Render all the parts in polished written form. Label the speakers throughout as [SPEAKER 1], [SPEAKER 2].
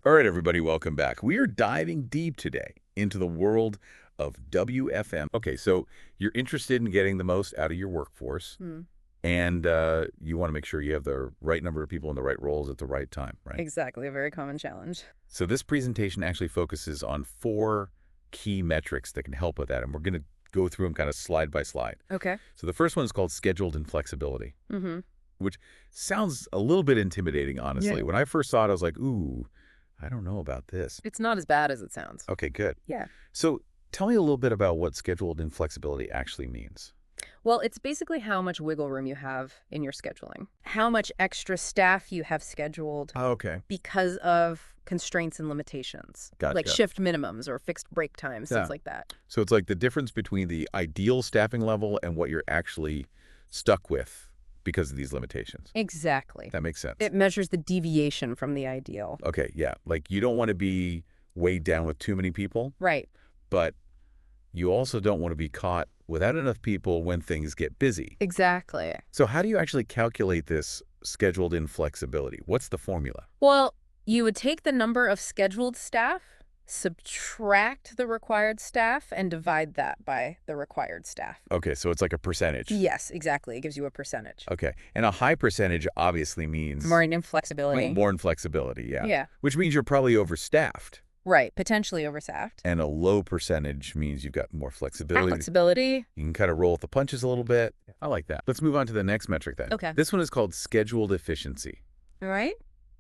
[SPEAKER 1] All right, everybody, welcome back. We are diving deep today into the world of WFM. Okay, so you're interested in getting the most out of your workforce,
[SPEAKER 2] Hmm.
[SPEAKER 1] and you want to make sure you have the right number of people in the right roles at the right time, right?
[SPEAKER 2] Exactly, a very common challenge.
[SPEAKER 1] So this presentation actually focuses on 4 key metrics that can help with that, and we're going to go through them kind of slide by slide.
[SPEAKER 2] Okay.
[SPEAKER 1] So the first one is called scheduled inflexibility,
[SPEAKER 2] Mm-hmm.
[SPEAKER 1] which sounds a little bit intimidating, honestly.
[SPEAKER 2] Yeah.
[SPEAKER 1] When I first saw it, I was like, ooh, I don't know about this.
[SPEAKER 2] It's not as bad as it sounds.
[SPEAKER 1] Okay, good.
[SPEAKER 2] Yeah.
[SPEAKER 1] So tell me a little bit about what scheduled inflexibility actually means.
[SPEAKER 2] Well, it's basically how much wiggle room you have in your scheduling, how much extra staff you have scheduled
[SPEAKER 1] Oh, okay.
[SPEAKER 2] because of constraints and limitations, like
[SPEAKER 1] Gotcha.
[SPEAKER 2] shift minimums or fixed break times,
[SPEAKER 1] Yeah.
[SPEAKER 2] things like that.
[SPEAKER 1] So it's like the difference between the ideal staffing level and what you're actually stuck with because of these limitations.
[SPEAKER 2] Exactly.
[SPEAKER 1] That makes sense.
[SPEAKER 2] It measures the deviation from the ideal.
[SPEAKER 1] Okay, yeah. Like you don't want to be weighed down with too many people,
[SPEAKER 2] Right.
[SPEAKER 1] but you also don't want to be caught without enough people when things get busy.
[SPEAKER 2] Exactly.
[SPEAKER 1] So how do you actually calculate this scheduled inflexibility? What's the formula?
[SPEAKER 2] Well, you would take the number of scheduled staff, subtract the required staff, and divide that by the required staff.
[SPEAKER 1] Okay, so it's like a percentage.
[SPEAKER 2] Yes, exactly. It gives you a percentage.
[SPEAKER 1] Okay. And a high percentage obviously means
[SPEAKER 2] More in inflexibility.
[SPEAKER 1] more inflexibility, yeah.
[SPEAKER 2] Yeah.
[SPEAKER 1] Which means you're probably overstaffed.
[SPEAKER 2] Right. Potentially overstaffed.
[SPEAKER 1] And a low percentage means you've got more flexibility.
[SPEAKER 2] Flexibility.
[SPEAKER 1] You can kind of roll with the punches a little bit. I like that. Let's move on to the next metric then.
[SPEAKER 2] Okay.
[SPEAKER 1] This one is called scheduled efficiency.
[SPEAKER 2] All right.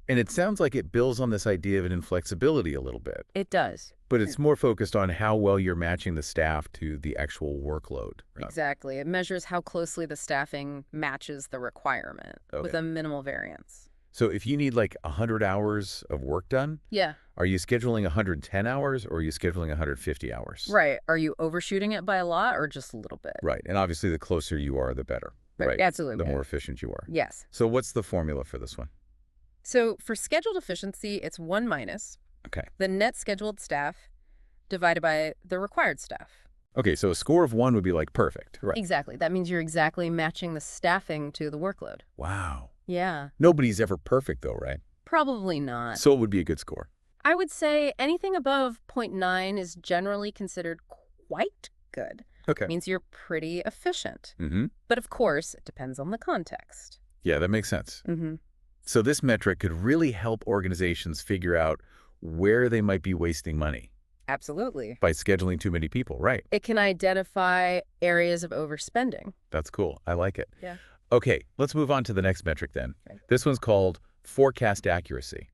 [SPEAKER 1] And it sounds like it builds on this idea of an inflexibility a little bit,
[SPEAKER 2] It does.
[SPEAKER 1] but it's more focused on how well you're matching the staff to the actual workload.
[SPEAKER 2] Exactly. It measures how closely the staffing matches the requirement with
[SPEAKER 1] Okay.
[SPEAKER 2] a minimal variance.
[SPEAKER 1] So if you need like 100 hours of work done,
[SPEAKER 2] Yeah.
[SPEAKER 1] are you scheduling 110 hours or are you scheduling 150 hours?
[SPEAKER 2] Right. Are you overshooting it by a lot or just a little bit?
[SPEAKER 1] Right. And obviously the closer you are, the better. Right.
[SPEAKER 2] Absolutely.
[SPEAKER 1] The more efficient you are.
[SPEAKER 2] Yes.
[SPEAKER 1] So what's the formula for this one?
[SPEAKER 2] So for scheduled efficiency, it's 1 minus
[SPEAKER 1] Okay.
[SPEAKER 2] the net scheduled staff divided by the required staff.
[SPEAKER 1] Okay, so a score of 1 would be like perfect. Right.
[SPEAKER 2] Exactly. That means you're exactly matching the staffing to the workload.
[SPEAKER 1] Wow.
[SPEAKER 2] Yeah.
[SPEAKER 1] Nobody's ever perfect though, right?
[SPEAKER 2] Probably not.
[SPEAKER 1] So it would be a good score.
[SPEAKER 2] I would say anything above 0.9 is generally considered quite good.
[SPEAKER 1] Okay.
[SPEAKER 2] Means you're pretty efficient.
[SPEAKER 1] Mm-hmm.
[SPEAKER 2] But of course, it depends on the context.
[SPEAKER 1] Yeah, that makes sense.
[SPEAKER 2] Mm-hmm.
[SPEAKER 1] So this metric could really help organizations figure out where they might be wasting money
[SPEAKER 2] Absolutely.
[SPEAKER 1] by scheduling too many people, right?
[SPEAKER 2] It can identify areas of overspending.
[SPEAKER 1] That's cool. I like it.
[SPEAKER 2] Yeah.
[SPEAKER 1] Okay, let's move on to the next metric then.
[SPEAKER 2] Okay.
[SPEAKER 1] This one's called forecast accuracy.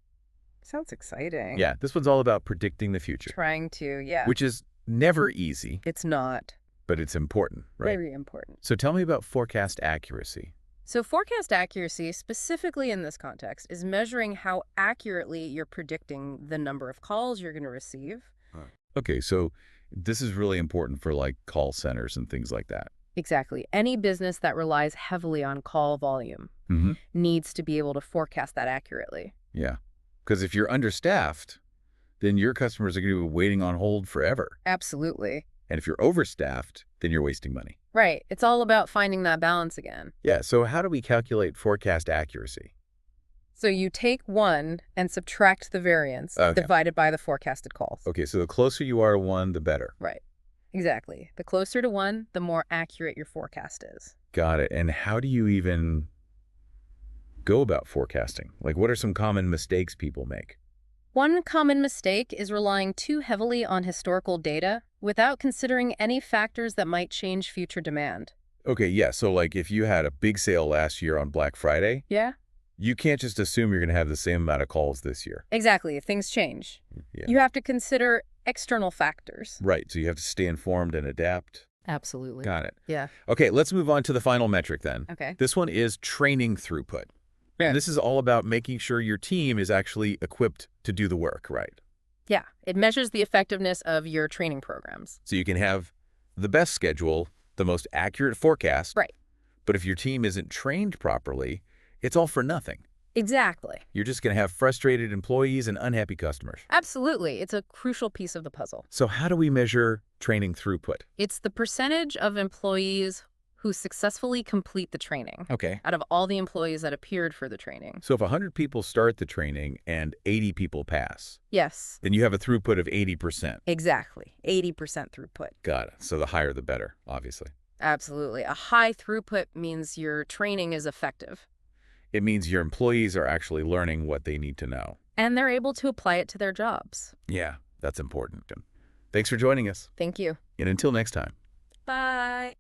[SPEAKER 2] Sounds exciting.
[SPEAKER 1] Yeah, this one's all about predicting the future,
[SPEAKER 2] Trying to, yeah.
[SPEAKER 1] which is never easy,
[SPEAKER 2] It's not.
[SPEAKER 1] but it's important, right?
[SPEAKER 2] Very important.
[SPEAKER 1] So tell me about forecast accuracy.
[SPEAKER 2] So forecast accuracy, specifically in this context, is measuring how accurately you're predicting the number of calls you're going to receive.
[SPEAKER 1] Okay, so this is really important for like call centers and things like that.
[SPEAKER 2] Exactly. Any business that relies heavily on call volume
[SPEAKER 1] Mm-hmm.
[SPEAKER 2] needs to be able to forecast that accurately.
[SPEAKER 1] Yeah, because if you're understaffed, then your customers are going to be waiting on hold forever.
[SPEAKER 2] Absolutely.
[SPEAKER 1] And if you're overstaffed, then you're wasting money.
[SPEAKER 2] Right. It's all about finding that balance again.
[SPEAKER 1] Yeah, so how do we calculate forecast accuracy?
[SPEAKER 2] So you take 1 and subtract the variance
[SPEAKER 1] Okay.
[SPEAKER 2] divided by the forecasted calls.
[SPEAKER 1] Okay, so the closer you are to 1, the better.
[SPEAKER 2] Right. Exactly. The closer to 1, the more accurate your forecast is.
[SPEAKER 1] Got it. And how do you even go about forecasting? Like, what are some common mistakes people make?
[SPEAKER 2] One common mistake is relying too heavily on historical data without considering any factors that might change future demand.
[SPEAKER 1] Okay, yeah, so like if you had a big sale last year on Black Friday,
[SPEAKER 2] Yeah?
[SPEAKER 1] you can't just assume you're going to have the same amount of calls this year.
[SPEAKER 2] Exactly. If things change,
[SPEAKER 1] Yeah.
[SPEAKER 2] you have to consider external factors.
[SPEAKER 1] Right, so you have to stay informed and adapt.
[SPEAKER 2] Absolutely.
[SPEAKER 1] Got it.
[SPEAKER 2] Yeah.
[SPEAKER 1] Okay, let's move on to the final metric then.
[SPEAKER 2] Okay.
[SPEAKER 1] This one is training throughput.
[SPEAKER 2] Yeah.
[SPEAKER 1] And this is all about making sure your team is actually equipped to do the work, right?
[SPEAKER 2] Yeah. It measures the effectiveness of your training programs.
[SPEAKER 1] So you can have the best schedule, the most accurate forecast.
[SPEAKER 2] Right.
[SPEAKER 1] But if your team isn't trained properly, it's all for nothing.
[SPEAKER 2] Exactly.
[SPEAKER 1] You're just going to have frustrated employees and unhappy customers.
[SPEAKER 2] Absolutely. It's a crucial piece of the puzzle.
[SPEAKER 1] So how do we measure training throughput?
[SPEAKER 2] It's the percentage of employees who successfully complete the training
[SPEAKER 1] Okay.
[SPEAKER 2] out of all the employees that appeared for the training.
[SPEAKER 1] So if 100 people start the training and 80 people pass,
[SPEAKER 2] Yes,
[SPEAKER 1] then you have a throughput of 80%.
[SPEAKER 2] exactly. 80% throughput.
[SPEAKER 1] Got it. So the higher the better, obviously.
[SPEAKER 2] Absolutely. A high throughput means your training is effective.
[SPEAKER 1] It means your employees are actually learning what they need to know.
[SPEAKER 2] And they're able to apply it to their jobs.
[SPEAKER 1] Yeah, that's important. Thanks for joining us.
[SPEAKER 2] Thank you.
[SPEAKER 1] And until next time.
[SPEAKER 2] Bye.